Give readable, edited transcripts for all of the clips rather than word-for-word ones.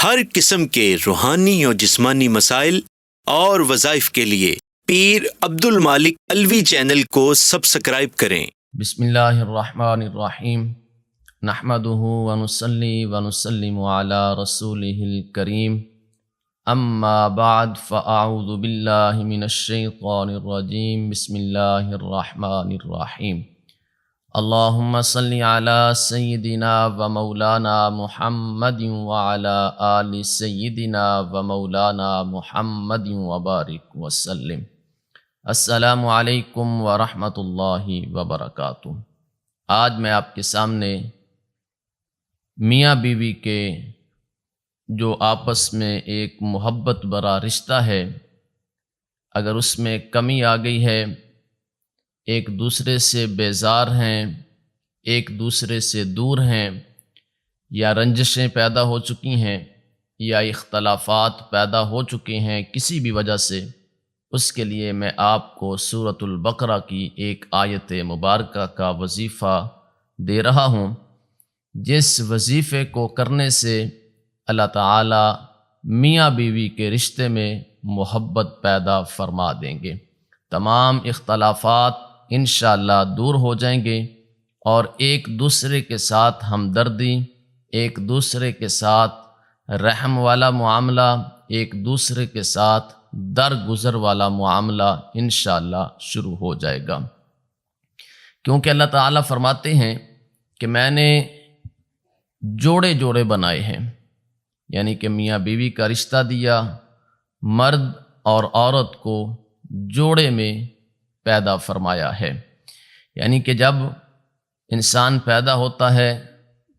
ہر قسم کے روحانی اور جسمانی مسائل اور وظائف کے لیے پیر عبد المالک الوی چینل کو سبسکرائب کریں۔ بسم اللہ الرحمن الرحیم، نحمدہ ونصلی ونسلم علی رسولہ الکریم، اما بعد فاعوذ باللہ من الشیطان الرجیم، بسم اللہ الرحمن الرحیم۔ اللہم صلی علی سیدنا و مولانا محمد وعلی آل سیدنا و مولانا محمد وبارک وسلم۔ السلام علیکم ورحمۃ اللہ وبرکاتہ۔ آج میں آپ کے سامنے میاں بیوی کے جو آپس میں ایک محبت بھرا رشتہ ہے، اگر اس میں کمی آ گئی ہے، ایک دوسرے سے بیزار ہیں، ایک دوسرے سے دور ہیں، یا رنجشیں پیدا ہو چکی ہیں، یا اختلافات پیدا ہو چکے ہیں کسی بھی وجہ سے، اس کے لیے میں آپ کو سورۃ البقرہ کی ایک آیت مبارکہ کا وظیفہ دے رہا ہوں، جس وظیفے کو کرنے سے اللہ تعالی میاں بیوی کے رشتے میں محبت پیدا فرما دیں گے۔ تمام اختلافات انشاءاللہ دور ہو جائیں گے، اور ایک دوسرے کے ساتھ ہمدردی، ایک دوسرے کے ساتھ رحم والا معاملہ، ایک دوسرے کے ساتھ درگزر والا معاملہ انشاءاللہ شروع ہو جائے گا، کیونکہ اللہ تعالیٰ فرماتے ہیں کہ میں نے جوڑے جوڑے بنائے ہیں، یعنی کہ میاں بیوی کا رشتہ دیا، مرد اور عورت کو جوڑے میں پیدا فرمایا ہے، یعنی کہ جب انسان پیدا ہوتا ہے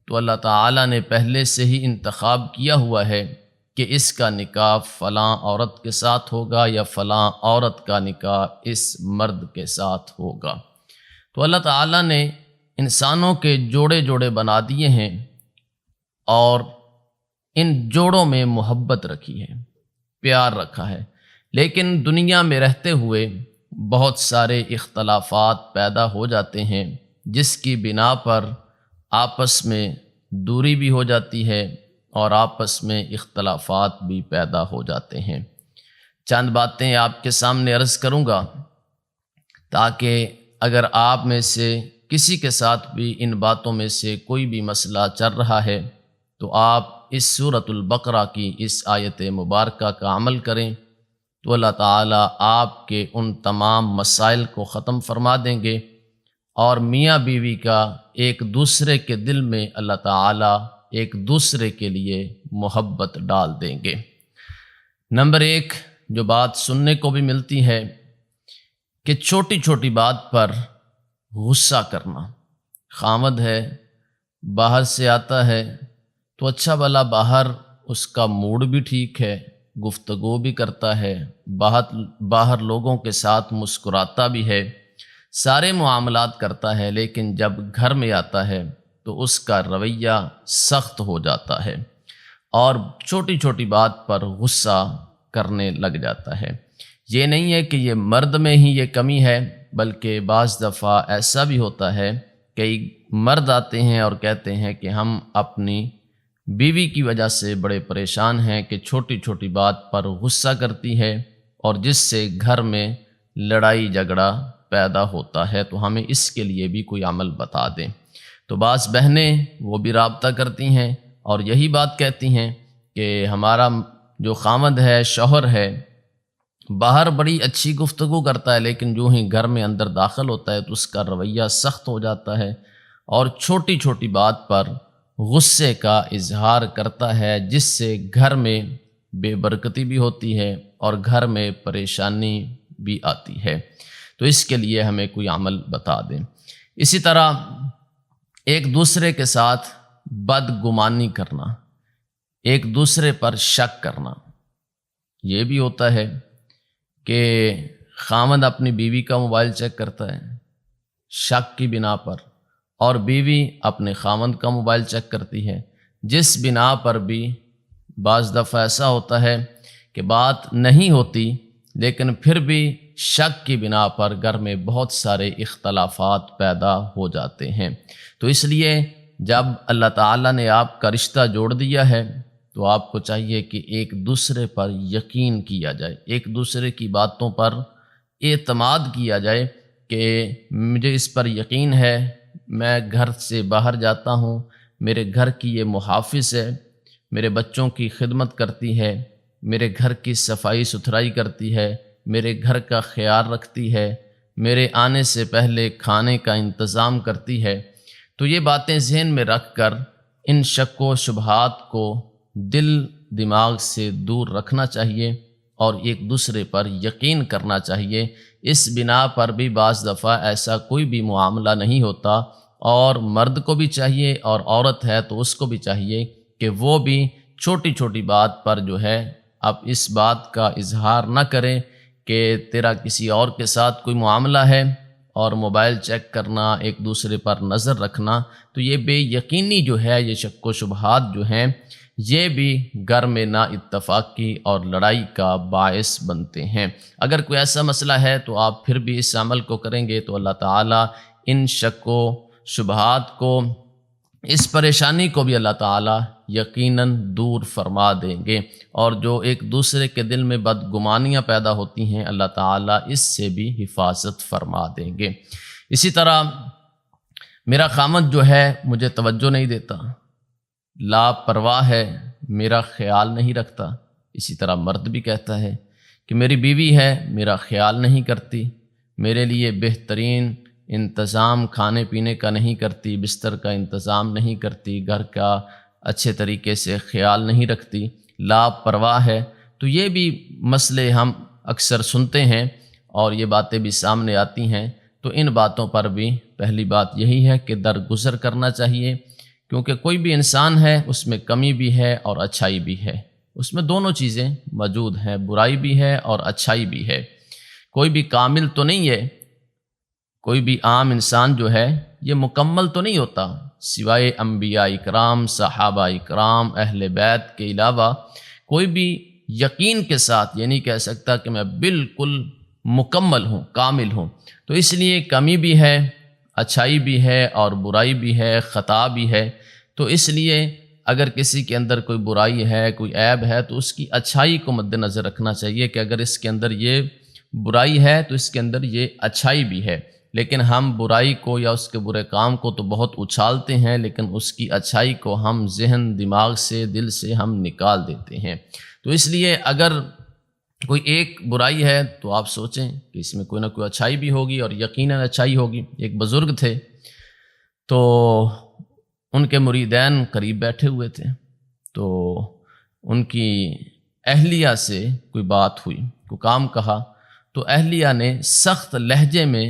تو اللہ تعالیٰ نے پہلے سے ہی انتخاب کیا ہوا ہے کہ اس کا نکاح فلاں عورت کے ساتھ ہوگا یا فلاں عورت کا نکاح اس مرد کے ساتھ ہوگا۔ تو اللہ تعالیٰ نے انسانوں کے جوڑے جوڑے بنا دیے ہیں، اور ان جوڑوں میں محبت رکھی ہے، پیار رکھا ہے، لیکن دنیا میں رہتے ہوئے بہت سارے اختلافات پیدا ہو جاتے ہیں، جس کی بنا پر آپس میں دوری بھی ہو جاتی ہے اور آپس میں اختلافات بھی پیدا ہو جاتے ہیں۔ چند باتیں آپ کے سامنے عرض کروں گا، تاکہ اگر آپ میں سے کسی کے ساتھ بھی ان باتوں میں سے کوئی بھی مسئلہ چل رہا ہے تو آپ اس سورۃ البقرہ کی اس آیت مبارکہ کا عمل کریں، تو اللہ تعالیٰ آپ کے ان تمام مسائل کو ختم فرما دیں گے، اور میاں بیوی کا ایک دوسرے کے دل میں اللہ تعالیٰ ایک دوسرے کے لیے محبت ڈال دیں گے۔ نمبر ایک جو بات سننے کو بھی ملتی ہے کہ چھوٹی چھوٹی بات پر غصہ کرنا۔ خامد ہے، باہر سے آتا ہے تو اچھا بھلا باہر اس کا موڈ بھی ٹھیک ہے، گفتگو بھی کرتا ہے، باہر لوگوں کے ساتھ مسکراتا بھی ہے، سارے معاملات کرتا ہے، لیکن جب گھر میں آتا ہے تو اس کا رویہ سخت ہو جاتا ہے اور چھوٹی چھوٹی بات پر غصہ کرنے لگ جاتا ہے۔ یہ نہیں ہے کہ یہ مرد میں ہی یہ کمی ہے، بلکہ بعض دفعہ ایسا بھی ہوتا ہے، کئی مرد آتے ہیں اور کہتے ہیں کہ ہم اپنی بیوی کی وجہ سے بڑے پریشان ہیں کہ چھوٹی چھوٹی بات پر غصہ کرتی ہے، اور جس سے گھر میں لڑائی جھگڑا پیدا ہوتا ہے، تو ہمیں اس کے لیے بھی کوئی عمل بتا دیں۔ تو بعض بہنیں وہ بھی رابطہ کرتی ہیں اور یہی بات کہتی ہیں کہ ہمارا جو خامد ہے، شوہر ہے، باہر بڑی اچھی گفتگو کرتا ہے، لیکن جو ہی گھر میں اندر داخل ہوتا ہے تو اس کا رویہ سخت ہو جاتا ہے، اور چھوٹی چھوٹی بات پر غصے کا اظہار کرتا ہے، جس سے گھر میں بے برکتی بھی ہوتی ہے اور گھر میں پریشانی بھی آتی ہے۔ تو اس کے لیے ہمیں کوئی عمل بتا دیں۔ اسی طرح ایک دوسرے کے ساتھ بدگمانی کرنا، ایک دوسرے پر شک کرنا، یہ بھی ہوتا ہے کہ خامد اپنی بیوی کا موبائل چیک کرتا ہے شک کی بنا پر، اور بیوی اپنے خامد کا موبائل چیک کرتی ہے، جس بنا پر بھی بعض دفعہ ایسا ہوتا ہے کہ بات نہیں ہوتی، لیکن پھر بھی شک کی بنا پر گھر میں بہت سارے اختلافات پیدا ہو جاتے ہیں۔ تو اس لیے جب اللہ تعالیٰ نے آپ کا رشتہ جوڑ دیا ہے تو آپ کو چاہیے کہ ایک دوسرے پر یقین کیا جائے، ایک دوسرے کی باتوں پر اعتماد کیا جائے کہ مجھے اس پر یقین ہے، میں گھر سے باہر جاتا ہوں، میرے گھر کی یہ محافظ ہے، میرے بچوں کی خدمت کرتی ہے، میرے گھر کی صفائی ستھرائی کرتی ہے، میرے گھر کا خیال رکھتی ہے، میرے آنے سے پہلے کھانے کا انتظام کرتی ہے۔ تو یہ باتیں ذہن میں رکھ کر ان شک و شبہات کو دل دماغ سے دور رکھنا چاہیے اور ایک دوسرے پر یقین کرنا چاہیے۔ اس بنا پر بھی بعض دفعہ ایسا کوئی بھی معاملہ نہیں ہوتا، اور مرد کو بھی چاہیے اور عورت ہے تو اس کو بھی چاہیے کہ وہ بھی چھوٹی چھوٹی بات پر جو ہے اب اس بات کا اظہار نہ کریں کہ تیرا کسی اور کے ساتھ کوئی معاملہ ہے، اور موبائل چیک کرنا، ایک دوسرے پر نظر رکھنا، تو یہ بے یقینی جو ہے، یہ شک و شبہات جو ہیں، یہ بھی گھر میں نا اتفاقی اور لڑائی کا باعث بنتے ہیں۔ اگر کوئی ایسا مسئلہ ہے تو آپ پھر بھی اس عمل کو کریں گے تو اللہ تعالیٰ ان شک و شبہات کو، اس پریشانی کو بھی اللہ تعالیٰ یقیناً دور فرما دیں گے، اور جو ایک دوسرے کے دل میں بدگمانیاں پیدا ہوتی ہیں اللہ تعالیٰ اس سے بھی حفاظت فرما دیں گے۔ اسی طرح میرا خامد جو ہے مجھے توجہ نہیں دیتا، لاپرواہ ہے، میرا خیال نہیں رکھتا۔ اسی طرح مرد بھی کہتا ہے کہ میری بیوی ہے، میرا خیال نہیں کرتی، میرے لیے بہترین انتظام کھانے پینے کا نہیں کرتی، بستر کا انتظام نہیں کرتی، گھر کا اچھے طریقے سے خیال نہیں رکھتی، لاپرواہ ہے۔ تو یہ بھی مسئلے ہم اکثر سنتے ہیں اور یہ باتیں بھی سامنے آتی ہیں۔ تو ان باتوں پر بھی پہلی بات یہی ہے کہ درگزر کرنا چاہیے، کیونکہ کوئی بھی انسان ہے اس میں کمی بھی ہے اور اچھائی بھی ہے، اس میں دونوں چیزیں موجود ہیں، برائی بھی ہے اور اچھائی بھی ہے۔ کوئی بھی کامل تو نہیں ہے، کوئی بھی عام انسان جو ہے یہ مکمل تو نہیں ہوتا، سوائے انبیاء اکرام، صحابہ اکرام، اہل بیت کے علاوہ کوئی بھی یقین کے ساتھ یہ نہیں کہہ سکتا کہ میں بالکل مکمل ہوں، کامل ہوں۔ تو اس لیے کمی بھی ہے، اچھائی بھی ہے اور برائی بھی ہے، خطا بھی ہے۔ تو اس لیے اگر کسی کے اندر کوئی برائی ہے، کوئی عیب ہے، تو اس کی اچھائی کو مد نظر رکھنا چاہیے کہ اگر اس کے اندر یہ برائی ہے تو اس کے اندر یہ اچھائی بھی ہے۔ لیکن ہم برائی کو یا اس کے برے کام کو تو بہت اچھالتے ہیں، لیکن اس کی اچھائی کو ہم ذہن، دماغ سے، دل سے ہم نکال دیتے ہیں۔ تو اس لیے اگر کوئی ایک برائی ہے تو آپ سوچیں کہ اس میں کوئی نہ کوئی اچھائی بھی ہوگی، اور یقیناً اچھائی ہوگی۔ ایک بزرگ تھے تو ان کے مریدین قریب بیٹھے ہوئے تھے، تو ان کی اہلیہ سے کوئی بات ہوئی، کوئی کام کہا، تو اہلیہ نے سخت لہجے میں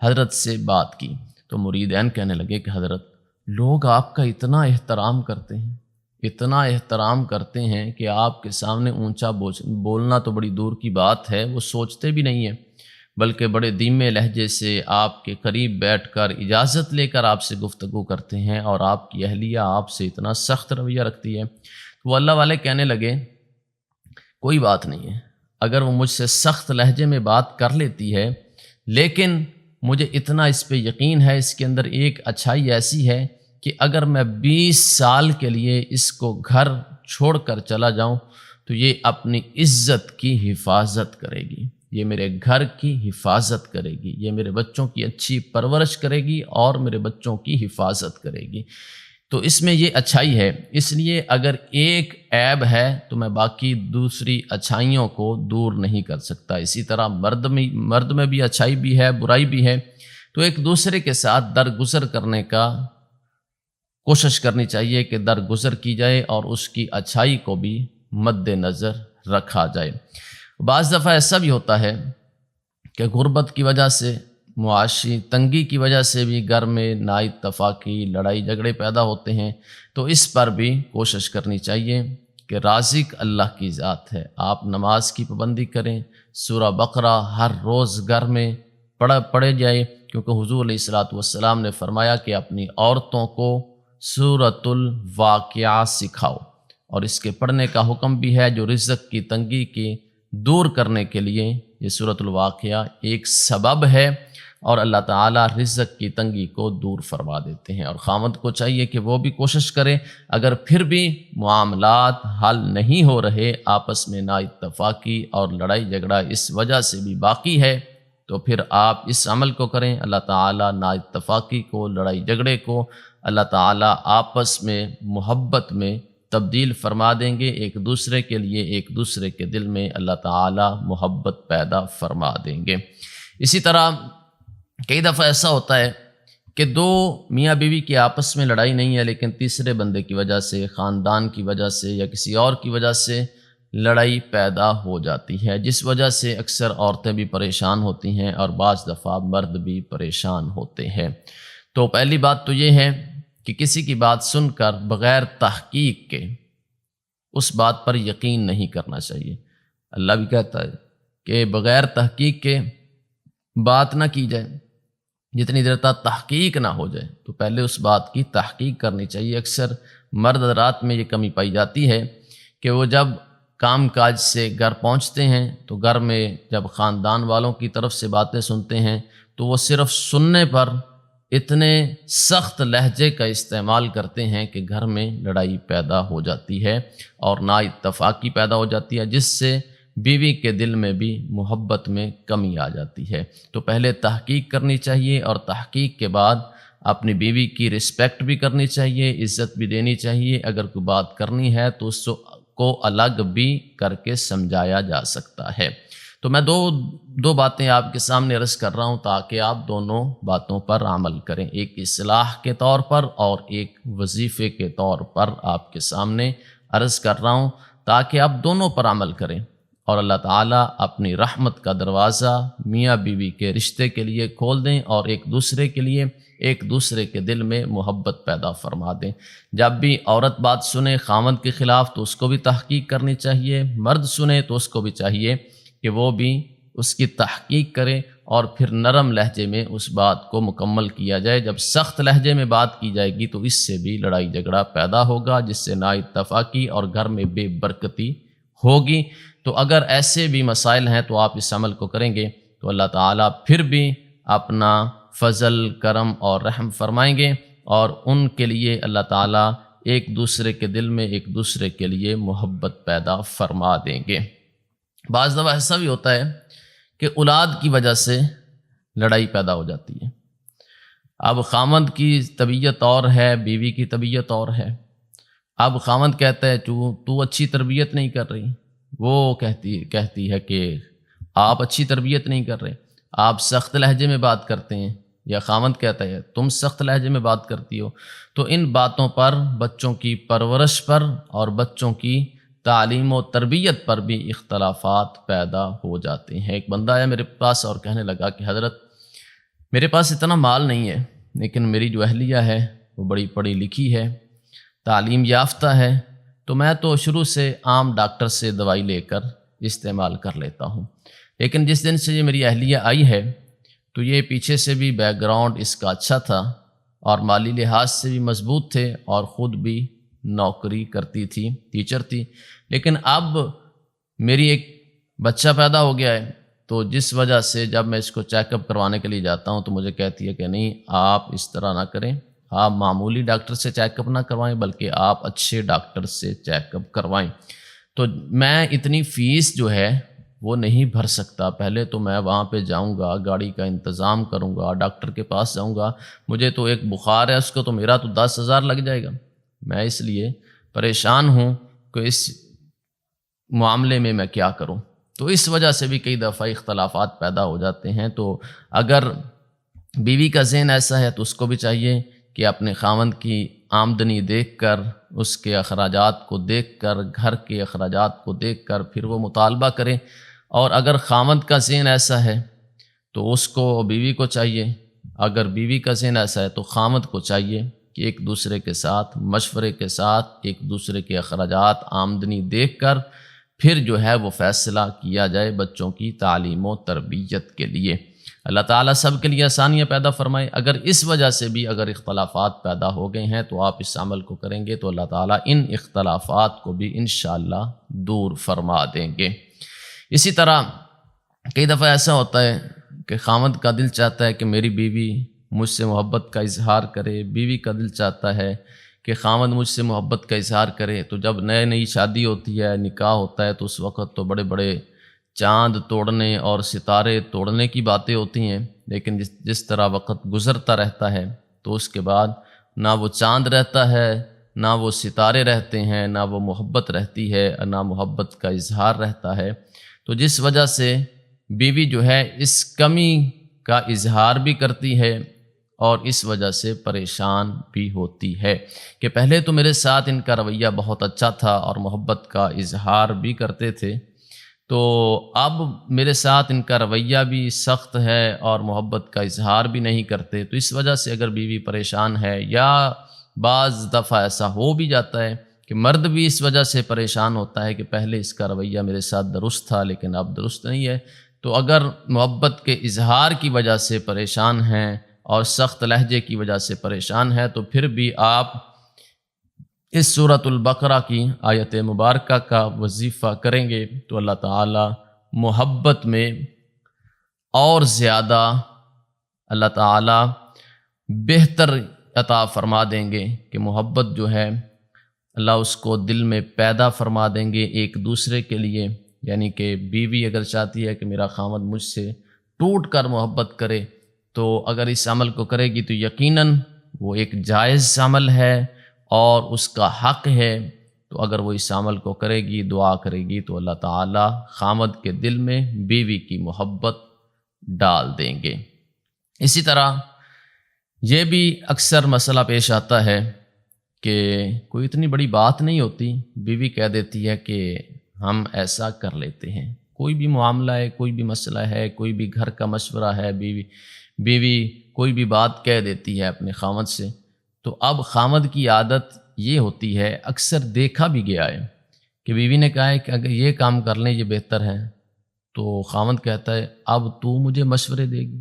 حضرت سے بات کی۔ تو مریدین کہنے لگے کہ حضرت، لوگ آپ کا اتنا احترام کرتے ہیں، اتنا احترام کرتے ہیں کہ آپ کے سامنے اونچا بولنا تو بڑی دور کی بات ہے، وہ سوچتے بھی نہیں ہیں، بلکہ بڑے دھیمے لہجے سے آپ کے قریب بیٹھ کر اجازت لے کر آپ سے گفتگو کرتے ہیں، اور آپ کی اہلیہ آپ سے اتنا سخت رویہ رکھتی ہے۔ وہ اللہ والے کہنے لگے کوئی بات نہیں ہے، اگر وہ مجھ سے سخت لہجے میں بات کر لیتی ہے، لیکن مجھے اتنا اس پہ یقین ہے، اس کے اندر ایک اچھائی ایسی ہے کہ اگر میں 20 سال کے لیے اس کو گھر چھوڑ کر چلا جاؤں تو یہ اپنی عزت کی حفاظت کرے گی، یہ میرے گھر کی حفاظت کرے گی، یہ میرے بچوں کی اچھی پرورش کرے گی اور میرے بچوں کی حفاظت کرے گی۔ تو اس میں یہ اچھائی ہے۔ اس لیے اگر ایک عیب ہے تو میں باقی دوسری اچھائیوں کو دور نہیں کر سکتا۔ اسی طرح مرد میں بھی اچھائی بھی ہے، برائی بھی ہے، تو ایک دوسرے کے ساتھ درگزر کرنے کا کوشش کرنی چاہیے کہ درگزر کی جائے اور اس کی اچھائی کو بھی مد نظر رکھا جائے۔ بعض دفعہ ایسا بھی ہوتا ہے کہ غربت کی وجہ سے، معاشی تنگی کی وجہ سے بھی گھر میں نا اتفاقی، لڑائی جھگڑے پیدا ہوتے ہیں، تو اس پر بھی کوشش کرنی چاہیے کہ رازق اللہ کی ذات ہے۔ آپ نماز کی پابندی کریں، سورہ بقرہ ہر روز گھر میں پڑھے جائے، کیونکہ حضور علیہ الصلوۃ والسلام نے فرمایا کہ اپنی عورتوں کو سورۃ الواقعہ سکھاؤ، اور اس کے پڑھنے کا حکم بھی ہے۔ جو رزق کی تنگی کی دور کرنے کے لیے یہ سورۃ الواقعہ ایک سبب ہے، اور اللہ تعالیٰ رزق کی تنگی کو دور فرما دیتے ہیں۔ اور خاوند کو چاہیے کہ وہ بھی کوشش کرے، اگر پھر بھی معاملات حل نہیں ہو رہے، آپس میں نا اتفاقی اور لڑائی جھگڑا اس وجہ سے بھی باقی ہے، تو پھر آپ اس عمل کو کریں۔ اللہ تعالیٰ نا اتفاقی کو، لڑائی جھگڑے کو اللہ تعالیٰ آپس میں محبت میں تبدیل فرما دیں گے، ایک دوسرے کے لیے ایک دوسرے کے دل میں اللہ تعالیٰ محبت پیدا فرما دیں گے۔ اسی طرح کئی دفعہ ایسا ہوتا ہے کہ دو میاں بیوی کی آپس میں لڑائی نہیں ہے، لیکن تیسرے بندے کی وجہ سے، خاندان کی وجہ سے یا کسی اور کی وجہ سے لڑائی پیدا ہو جاتی ہے، جس وجہ سے اکثر عورتیں بھی پریشان ہوتی ہیں اور بعض دفعہ مرد بھی پریشان ہوتے ہیں۔ تو پہلی بات تو یہ ہے کہ کسی کی بات سن کر بغیر تحقیق کے اس بات پر یقین نہیں کرنا چاہیے۔ اللہ بھی کہتا ہے کہ بغیر تحقیق کے بات نہ کی جائے، جتنی دیر تک تحقیق نہ ہو جائے تو پہلے اس بات کی تحقیق کرنی چاہیے۔ اکثر مرد حضرات میں یہ کمی پائی جاتی ہے کہ وہ جب کام کاج سے گھر پہنچتے ہیں تو گھر میں جب خاندان والوں کی طرف سے باتیں سنتے ہیں تو وہ صرف سننے پر اتنے سخت لہجے کا استعمال کرتے ہیں کہ گھر میں لڑائی پیدا ہو جاتی ہے اور نا اتفاقی پیدا ہو جاتی ہے، جس سے بیوی کے دل میں بھی محبت میں کمی آ جاتی ہے۔ تو پہلے تحقیق کرنی چاہیے اور تحقیق کے بعد اپنی بیوی کی رسپیکٹ بھی کرنی چاہیے، عزت بھی دینی چاہیے۔ اگر کوئی بات کرنی ہے تو اس کو الگ بھی کر کے سمجھایا جا سکتا ہے۔ تو میں دو باتیں آپ کے سامنے عرض کر رہا ہوں تاکہ آپ دونوں باتوں پر عمل کریں، ایک اصلاح کے طور پر اور ایک وظیفے کے طور پر آپ کے سامنے عرض کر رہا ہوں تاکہ آپ دونوں پر عمل کریں اور اللہ تعالیٰ اپنی رحمت کا دروازہ میاں بیوی کے رشتے کے لیے کھول دیں اور ایک دوسرے کے دل میں محبت پیدا فرما دیں۔ جب بھی عورت بات سنے خاوند کے خلاف تو اس کو بھی تحقیق کرنی چاہیے، مرد سنے تو اس کو بھی چاہیے کہ وہ بھی اس کی تحقیق کرے اور پھر نرم لہجے میں اس بات کو مکمل کیا جائے۔ جب سخت لہجے میں بات کی جائے گی تو اس سے بھی لڑائی جھگڑا پیدا ہوگا، جس سے نا اتفاقی اور گھر میں بے برکتی ہوگی۔ تو اگر ایسے بھی مسائل ہیں تو آپ اس عمل کو کریں گے تو اللہ تعالیٰ پھر بھی اپنا فضل، کرم اور رحم فرمائیں گے اور ان کے لیے اللہ تعالیٰ ایک دوسرے کے دل میں ایک دوسرے کے لیے محبت پیدا فرما دیں گے۔ بعض دفعہ ایسا بھی ہوتا ہے کہ اولاد کی وجہ سے لڑائی پیدا ہو جاتی ہے۔ اب خاوند کی طبیعت اور ہے، بیوی کی طبیعت اور ہے۔ اب خاوند کہتا ہے تو اچھی تربیت نہیں کر رہی، وہ کہتی ہے کہ آپ اچھی تربیت نہیں کر رہے، آپ سخت لہجے میں بات کرتے ہیں، یا خاوند کہتا ہے تم سخت لہجے میں بات کرتی ہو۔ تو ان باتوں پر، بچوں کی پرورش پر اور بچوں کی تعلیم و تربیت پر بھی اختلافات پیدا ہو جاتے ہیں۔ ایک بندہ آیا میرے پاس اور کہنے لگا کہ حضرت میرے پاس اتنا مال نہیں ہے، لیکن میری جو اہلیہ ہے وہ بڑی پڑھی لکھی ہے، تعلیم یافتہ ہے، تو میں تو شروع سے عام ڈاکٹر سے دوائی لے کر استعمال کر لیتا ہوں، لیکن جس دن سے یہ میری اہلیہ آئی ہے تو یہ پیچھے سے بھی بیک گراؤنڈ اس کا اچھا تھا اور مالی لحاظ سے بھی مضبوط تھے اور خود بھی نوکری کرتی تھی، ٹیچر تھی، لیکن اب میری ایک بچہ پیدا ہو گیا ہے تو جس وجہ سے جب میں اس کو چیک اپ کروانے کے لیے جاتا ہوں تو مجھے کہتی ہے کہ نہیں، آپ اس طرح نہ کریں، آپ معمولی ڈاکٹر سے چیک اپ نہ کروائیں بلکہ آپ اچھے ڈاکٹر سے چیک اپ کروائیں۔ تو میں اتنی فیس جو ہے وہ نہیں بھر سکتا، پہلے تو میں وہاں پہ جاؤں گا، گاڑی کا انتظام کروں گا، ڈاکٹر کے پاس جاؤں گا، مجھے تو ایک بخار ہے اس کو تو میرا تو 10,000 لگ جائے گا، میں اس لیے پریشان ہوں کہ اس معاملے میں میں کیا کروں۔ تو اس وجہ سے بھی کئی دفعہ اختلافات پیدا ہو جاتے ہیں۔ تو اگر بیوی کا ذہن ایسا ہے تو اس کو بھی چاہیے کہ اپنے خاوند کی آمدنی دیکھ کر، اس کے اخراجات کو دیکھ کر، گھر کے اخراجات کو دیکھ کر پھر وہ مطالبہ کرے، اور اگر خاوند کا ذہن ایسا ہے تو اس کو، بیوی کو چاہیے، اگر بیوی کا ذہن ایسا ہے تو خاوند کو چاہیے کہ ایک دوسرے کے ساتھ مشورے کے ساتھ ایک دوسرے کے اخراجات، آمدنی دیکھ کر پھر جو ہے وہ فیصلہ کیا جائے بچوں کی تعلیم و تربیت کے لیے۔ اللہ تعالیٰ سب کے لیے آسانیاں پیدا فرمائے۔ اگر اس وجہ سے بھی اگر اختلافات پیدا ہو گئے ہیں تو آپ اس عمل کو کریں گے تو اللہ تعالیٰ ان اختلافات کو بھی انشاءاللہ دور فرما دیں گے۔ اسی طرح کئی دفعہ ایسا ہوتا ہے کہ خاوند کا دل چاہتا ہے کہ میری بیوی مجھ سے محبت کا اظہار کرے، بیوی کا دل چاہتا ہے کہ خاوند مجھ سے محبت کا اظہار کرے۔ تو جب نئی شادی ہوتی ہے، نکاح ہوتا ہے، تو اس وقت تو بڑے بڑے چاند توڑنے اور ستارے توڑنے کی باتیں ہوتی ہیں، لیکن جس طرح وقت گزرتا رہتا ہے تو اس کے بعد نہ وہ چاند رہتا ہے، نہ وہ ستارے رہتے ہیں، نہ وہ محبت رہتی ہے، نہ محبت کا اظہار رہتا ہے۔ تو جس وجہ سے بیوی جو ہے اس کمی کا اظہار بھی کرتی ہے اور اس وجہ سے پریشان بھی ہوتی ہے کہ پہلے تو میرے ساتھ ان کا رویہ بہت اچھا تھا اور محبت کا اظہار بھی کرتے تھے، تو اب میرے ساتھ ان کا رویہ بھی سخت ہے اور محبت کا اظہار بھی نہیں کرتے۔ تو اس وجہ سے اگر بیوی پریشان ہے، یا بعض دفعہ ایسا ہو بھی جاتا ہے کہ مرد بھی اس وجہ سے پریشان ہوتا ہے کہ پہلے اس کا رویہ میرے ساتھ درست تھا لیکن اب درست نہیں ہے، تو اگر محبت کے اظہار کی وجہ سے پریشان ہیں اور سخت لہجے کی وجہ سے پریشان ہے، تو پھر بھی آپ اس سورۃ البقرہ کی آیت مبارکہ کا وظیفہ کریں گے تو اللہ تعالی محبت میں اور زیادہ اللہ تعالی بہتر عطا فرما دیں گے کہ محبت جو ہے اللہ اس کو دل میں پیدا فرما دیں گے ایک دوسرے کے لیے۔ یعنی کہ بیوی اگر چاہتی ہے کہ میرا خاوند مجھ سے ٹوٹ کر محبت کرے، تو اگر اس عمل کو کرے گی تو یقیناً وہ ایک جائز عمل ہے اور اس کا حق ہے، تو اگر وہ اس عمل کو کرے گی، دعا کرے گی، تو اللہ تعالی خاوند کے دل میں بیوی کی محبت ڈال دیں گے۔ اسی طرح یہ بھی اکثر مسئلہ پیش آتا ہے کہ کوئی اتنی بڑی بات نہیں ہوتی، بیوی کہہ دیتی ہے کہ ہم ایسا کر لیتے ہیں، کوئی بھی معاملہ ہے، کوئی بھی مسئلہ ہے، کوئی بھی گھر کا مشورہ ہے، بیوی کوئی بھی بات کہہ دیتی ہے اپنے خاوند سے، تو اب خاوند کی عادت یہ ہوتی ہے، اکثر دیکھا بھی گیا ہے کہ بیوی نے کہا ہے کہ اگر یہ کام کر لیں یہ بہتر ہے، تو خاوند کہتا ہے اب تو مجھے مشورے دے گی،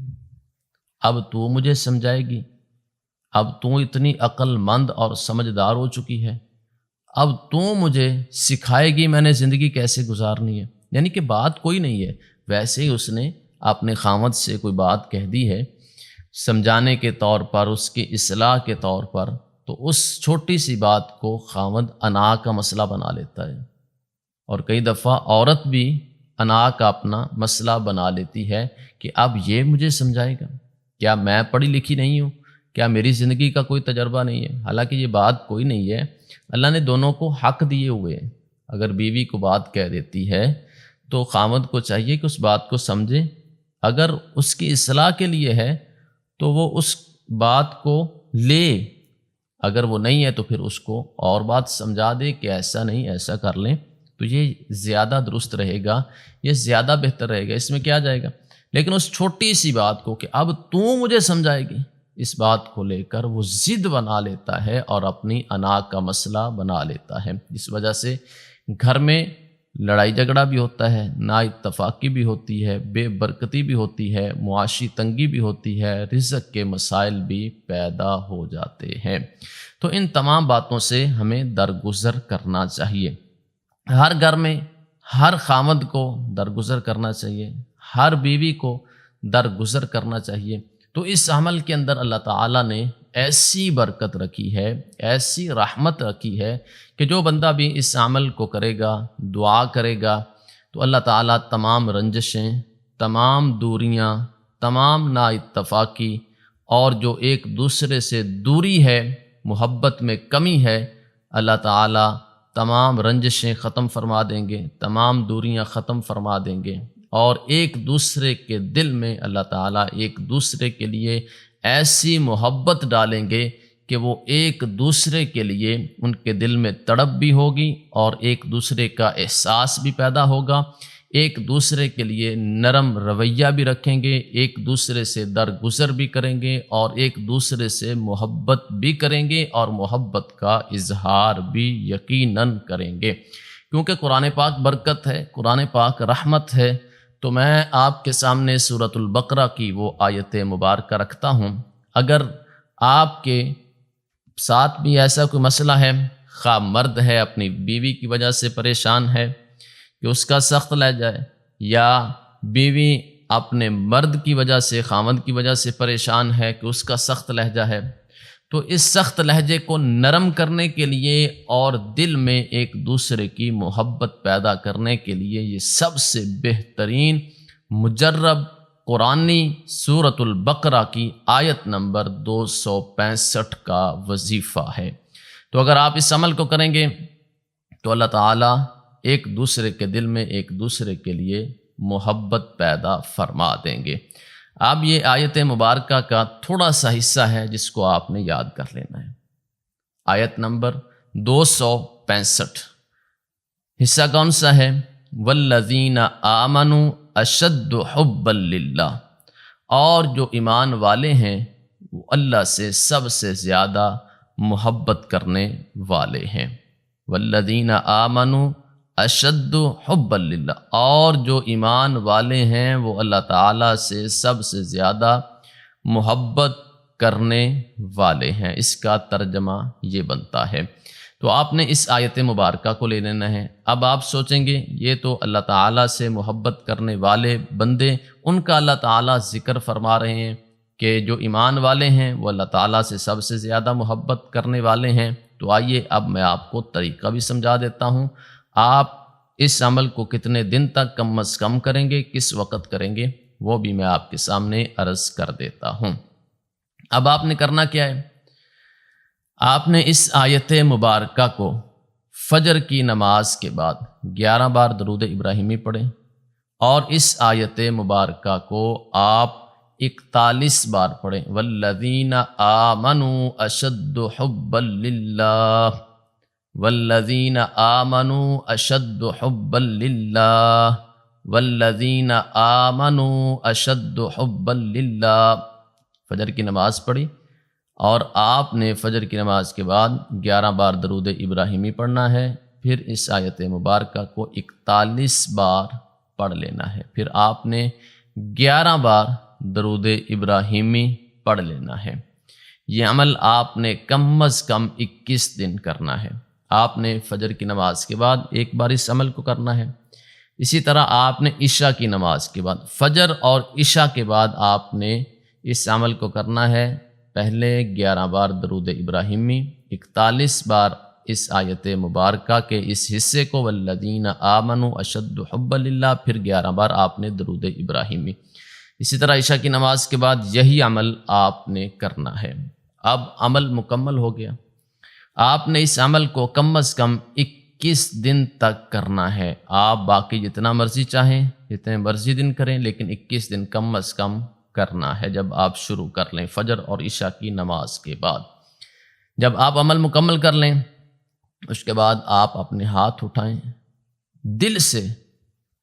اب تو مجھے سمجھائے گی، اب تو اتنی عقل مند اور سمجھدار ہو چکی ہے، اب تو مجھے سکھائے گی میں نے زندگی کیسے گزارنی ہے۔ یعنی کہ بات کوئی نہیں ہے، ویسے ہی اس نے اپنے خاوند سے کوئی بات کہہ دی ہے سمجھانے کے طور پر، اس کی اصلاح کے طور پر، تو اس چھوٹی سی بات کو خاوند انا کا مسئلہ بنا لیتا ہے، اور کئی دفعہ عورت بھی انا کا اپنا مسئلہ بنا لیتی ہے کہ اب یہ مجھے سمجھائے گا، کیا میں پڑھی لکھی نہیں ہوں، کیا میری زندگی کا کوئی تجربہ نہیں ہے؟ حالانکہ یہ بات کوئی نہیں ہے، اللہ نے دونوں کو حق دیے ہوئے ہیں۔ اگر بیوی کو بات کہہ دیتی ہے تو خاوند کو چاہیے کہ اس بات کو سمجھے، اگر اس کی اصلاح کے لیے ہے تو وہ اس بات کو لے، اگر وہ نہیں ہے تو پھر اس کو اور بات سمجھا دے کہ ایسا نہیں، ایسا کر لیں، تو یہ زیادہ درست رہے گا، یہ زیادہ بہتر رہے گا، اس میں کیا جائے گا۔ لیکن اس چھوٹی سی بات کو کہ اب تو مجھے سمجھائے گی، اس بات کو لے کر وہ ضد بنا لیتا ہے اور اپنی انا کا مسئلہ بنا لیتا ہے، اس وجہ سے گھر میں لڑائی جھگڑا بھی ہوتا ہے، نا اتفاقی بھی ہوتی ہے، بے برکتی بھی ہوتی ہے، معاشی تنگی بھی ہوتی ہے، رزق کے مسائل بھی پیدا ہو جاتے ہیں۔ تو ان تمام باتوں سے ہمیں درگزر کرنا چاہیے، ہر گھر میں ہر خاوند کو درگزر کرنا چاہیے، ہر بیوی کو درگزر کرنا چاہیے۔ تو اس عمل کے اندر اللہ تعالیٰ نے ایسی برکت رکھی ہے، ایسی رحمت رکھی ہے کہ جو بندہ بھی اس عمل کو کرے گا، دعا کرے گا، تو اللہ تعالیٰ تمام رنجشیں، تمام دوریاں، تمام نا اتفاقی اور جو ایک دوسرے سے دوری ہے، محبت میں کمی ہے، اللہ تعالیٰ تمام رنجشیں ختم فرما دیں گے، تمام دوریاں ختم فرما دیں گے، اور ایک دوسرے کے دل میں اللہ تعالیٰ ایک دوسرے کے لیے ایسی محبت ڈالیں گے کہ وہ ایک دوسرے کے لیے ان کے دل میں تڑپ بھی ہوگی اور ایک دوسرے کا احساس بھی پیدا ہوگا، ایک دوسرے کے لیے نرم رویہ بھی رکھیں گے، ایک دوسرے سے درگزر بھی کریں گے اور ایک دوسرے سے محبت بھی کریں گے اور محبت کا اظہار بھی یقیناً کریں گے، کیونکہ قرآن پاک برکت ہے، قرآن پاک رحمت ہے۔ تو میں آپ کے سامنے سورۃ البقرہ کی وہ آیت مبارکہ رکھتا ہوں، اگر آپ کے ساتھ بھی ایسا کوئی مسئلہ ہے، خواہ مرد ہے اپنی بیوی کی وجہ سے پریشان ہے کہ اس کا سخت لہجہ ہے، یا بیوی اپنے مرد کی وجہ سے، خاوند کی وجہ سے پریشان ہے کہ اس کا سخت لہجہ ہے، تو اس سخت لہجے کو نرم کرنے کے لیے اور دل میں ایک دوسرے کی محبت پیدا کرنے کے لیے یہ سب سے بہترین مجرب قرآنی سورۃ البقرہ کی آیت نمبر 265 کا وظیفہ ہے۔ تو اگر آپ اس عمل کو کریں گے تو اللہ تعالیٰ ایک دوسرے کے دل میں ایک دوسرے کے لیے محبت پیدا فرما دیں گے۔ اب یہ آیت مبارکہ کا تھوڑا سا حصہ ہے جس کو آپ نے یاد کر لینا ہے۔ آیت نمبر 265، حصہ کون سا ہے؟ والذین آمنوا اشد حبا للہ، اور جو ایمان والے ہیں وہ اللہ سے سب سے زیادہ محبت کرنے والے ہیں۔ والذین آمنوا اشد حبا للہ، اور جو ایمان والے ہیں وہ اللہ تعالیٰ سے سب سے زیادہ محبت کرنے والے ہیں۔ اس کا ترجمہ یہ بنتا ہے۔ تو آپ نے اس آیت مبارکہ کو لے لینا ہے۔ اب آپ سوچیں گے یہ تو اللہ تعالیٰ سے محبت کرنے والے بندے، ان کا اللہ تعالیٰ ذکر فرما رہے ہیں کہ جو ایمان والے ہیں وہ اللہ تعالیٰ سے سب سے زیادہ محبت کرنے والے ہیں۔ تو آئیے اب میں آپ کو طریقہ بھی سمجھا دیتا ہوں۔ آپ اس عمل کو کتنے دن تک کم از کم کریں گے، کس وقت کریں گے، وہ بھی میں آپ کے سامنے عرض کر دیتا ہوں۔ اب آپ نے کرنا کیا ہے؟ آپ نے اس آیت مبارکہ کو فجر کی نماز کے بعد 11 بار درود ابراہیمی پڑھیں، اور اس آیت مبارکہ کو آپ 41 بار پڑھیں۔ والذین آمنوا اشد حبا للہ، والذین آمنوا اشد حبا للہ، والذین آمنوا اشد حبا للہ۔ فجر کی نماز پڑھی اور آپ نے فجر کی نماز کے بعد 11 بار درود ابراہیمی پڑھنا ہے، پھر اس آیت مبارکہ کو 41 بار پڑھ لینا ہے، پھر آپ نے 11 بار درود ابراہیمی پڑھ لینا ہے۔ یہ عمل آپ نے کم از کم 21 دن کرنا ہے۔ آپ نے فجر کی نماز کے بعد ایک بار اس عمل کو کرنا ہے، اسی طرح آپ نے عشاء کی نماز کے بعد، فجر اور عشاء کے بعد آپ نے اس عمل کو کرنا ہے۔ پہلے 11 بار درود ابراہیمی، 41 بار اس آیت مبارکہ کے اس حصے کو والذین آمنوا اشد حبا للہ، پھر 11 بار آپ نے درود ابراہیمی۔ اسی طرح عشاء کی نماز کے بعد یہی عمل آپ نے کرنا ہے۔ اب عمل مکمل ہو گیا۔ آپ نے اس عمل کو کم از کم 21 دن تک کرنا ہے۔ آپ باقی جتنا مرضی چاہیں، جتنے مرضی دن کریں، لیکن 21 دن کم از کم کرنا ہے جب آپ شروع کر لیں فجر اور عشاء کی نماز کے بعد۔ جب آپ عمل مکمل کر لیں اس کے بعد آپ اپنے ہاتھ اٹھائیں، دل سے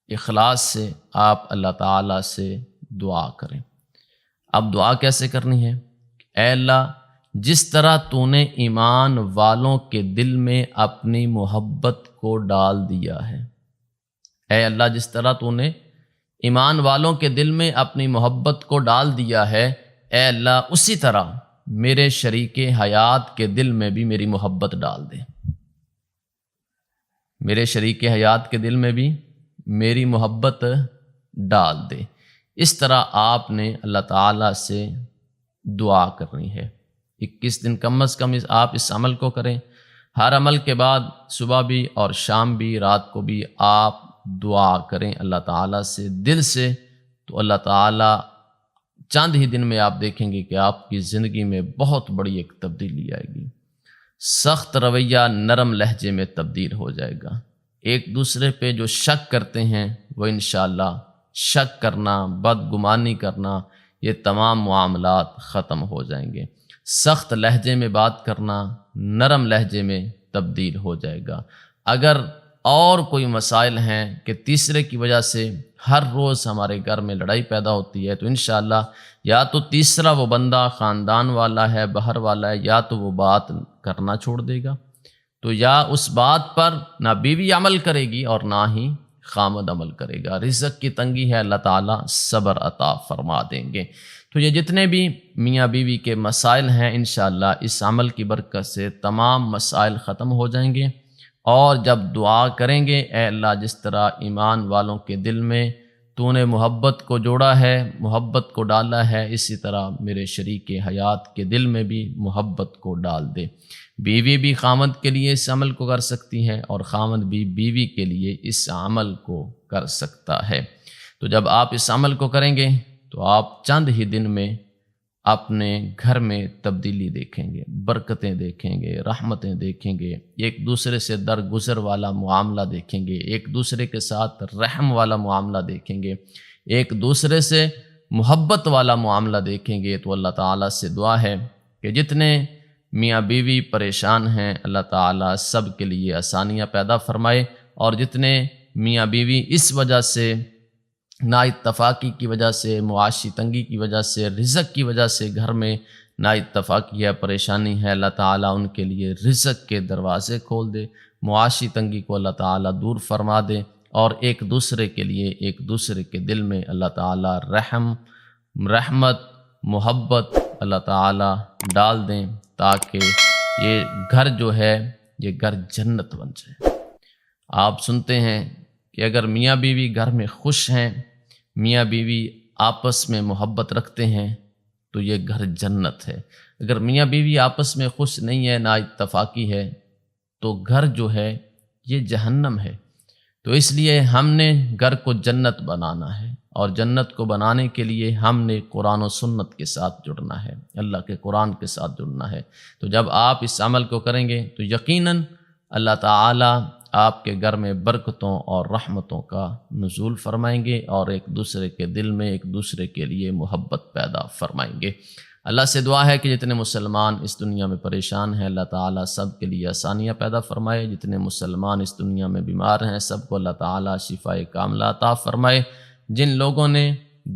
اخلاص سے آپ اللہ تعالیٰ سے دعا کریں۔ اب دعا کیسے کرنی ہے؟ اے اللہ، جس طرح تو نے ایمان والوں کے دل میں اپنی محبت کو ڈال دیا ہے، اے اللہ جس طرح تو نے ایمان والوں کے دل میں اپنی محبت کو ڈال دیا ہے، اے اللہ اسی طرح میرے شریک حیات کے دل میں بھی میری محبت ڈال دے، میرے شریک حیات کے دل میں بھی میری محبت ڈال دے۔ اس طرح آپ نے اللہ تعالیٰ سے دعا کرنی ہے۔ 21 دن کم از کم آپ اس عمل کو کریں۔ ہر عمل کے بعد صبح بھی اور شام بھی، رات کو بھی آپ دعا کریں اللہ تعالیٰ سے دل سے، تو اللہ تعالیٰ چند ہی دن میں آپ دیکھیں گے کہ آپ کی زندگی میں بہت بڑی ایک تبدیلی آئے گی۔ سخت رویہ نرم لہجے میں تبدیل ہو جائے گا۔ ایک دوسرے پہ جو شک کرتے ہیں وہ انشاءاللہ شک کرنا، بدگمانی کرنا، یہ تمام معاملات ختم ہو جائیں گے۔ سخت لہجے میں بات کرنا نرم لہجے میں تبدیل ہو جائے گا۔ اگر اور کوئی مسائل ہیں کہ تیسرے کی وجہ سے ہر روز ہمارے گھر میں لڑائی پیدا ہوتی ہے، تو انشاءاللہ یا تو تیسرا وہ بندہ خاندان والا ہے، باہر والا ہے، یا تو وہ بات کرنا چھوڑ دے گا، تو یا اس بات پر نہ بیوی عمل کرے گی اور نہ ہی خامد عمل کرے گا۔ رزق کی تنگی ہے، اللہ تعالیٰ صبر عطا فرما دیں گے۔ تو یہ جتنے بھی میاں بیوی کے مسائل ہیں انشاءاللہ اس عمل کی برکت سے تمام مسائل ختم ہو جائیں گے۔ اور جب دعا کریں گے اے اللہ جس طرح ایمان والوں کے دل میں تو نے محبت کو جوڑا ہے، محبت کو ڈالا ہے، اسی طرح میرے شریک حیات کے دل میں بھی محبت کو ڈال دے۔ بیوی بھی خامد کے لیے اس عمل کو کر سکتی ہے اور خامد بھی بیوی کے لیے اس عمل کو کر سکتا ہے۔ تو جب آپ اس عمل کو کریں گے تو آپ چند ہی دن میں اپنے گھر میں تبدیلی دیکھیں گے، برکتیں دیکھیں گے، رحمتیں دیکھیں گے، ایک دوسرے سے درگزر والا معاملہ دیکھیں گے، ایک دوسرے کے ساتھ رحم والا معاملہ دیکھیں گے، ایک دوسرے سے محبت والا معاملہ دیکھیں گے۔ تو اللہ تعالیٰ سے دعا ہے کہ جتنے میاں بیوی پریشان ہیں اللہ تعالیٰ سب کے لیے آسانیاں پیدا فرمائے، اور جتنے میاں بیوی اس وجہ سے نا اتفاقی کی وجہ سے، معاشی تنگی کی وجہ سے، رزق کی وجہ سے گھر میں نا اتفاقی ہے، پریشانی ہے، اللہ تعالیٰ ان کے لیے رزق کے دروازے کھول دے، معاشی تنگی کو اللہ تعالیٰ دور فرما دے، اور ایک دوسرے کے لیے ایک دوسرے کے دل میں اللہ تعالیٰ رحمت محبت اللہ تعالیٰ ڈال دیں، تاکہ یہ گھر جو ہے یہ گھر جنت بن جائے۔ آپ سنتے ہیں کہ اگر میاں بیوی گھر میں خوش ہیں، میاں بیوی آپس میں محبت رکھتے ہیں تو یہ گھر جنت ہے۔ اگر میاں بیوی آپس میں خوش نہیں ہے، نا اتفاقی ہے، تو گھر جو ہے یہ جہنم ہے۔ تو اس لیے ہم نے گھر کو جنت بنانا ہے، اور جنت کو بنانے کے لیے ہم نے قرآن و سنت کے ساتھ جڑنا ہے، اللہ کے قرآن کے ساتھ جڑنا ہے۔ تو جب آپ اس عمل کو کریں گے تو یقیناً اللہ تعالیٰ آپ کے گھر میں برکتوں اور رحمتوں کا نزول فرمائیں گے، اور ایک دوسرے کے دل میں ایک دوسرے کے لیے محبت پیدا فرمائیں گے۔ اللہ سے دعا ہے کہ جتنے مسلمان اس دنیا میں پریشان ہیں اللہ تعالیٰ سب کے لیے آسانیاں پیدا فرمائے، جتنے مسلمان اس دنیا میں بیمار ہیں سب کو اللہ تعالیٰ شفاء کاملہ عطا فرمائے۔ جن لوگوں نے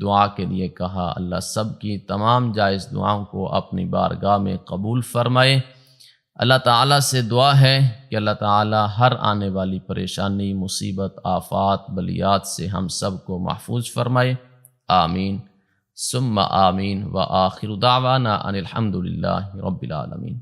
دعا کے لیے کہا اللہ سب کی تمام جائز دعاؤں کو اپنی بارگاہ میں قبول فرمائے۔ اللہ تعالیٰ سے دعا ہے کہ اللہ تعالیٰ ہر آنے والی پریشانی، مصیبت، آفات، بلیات سے ہم سب کو محفوظ فرمائے۔ آمین ثم آمین، وآخر دعوانا ان الحمد للہ رب العالمین۔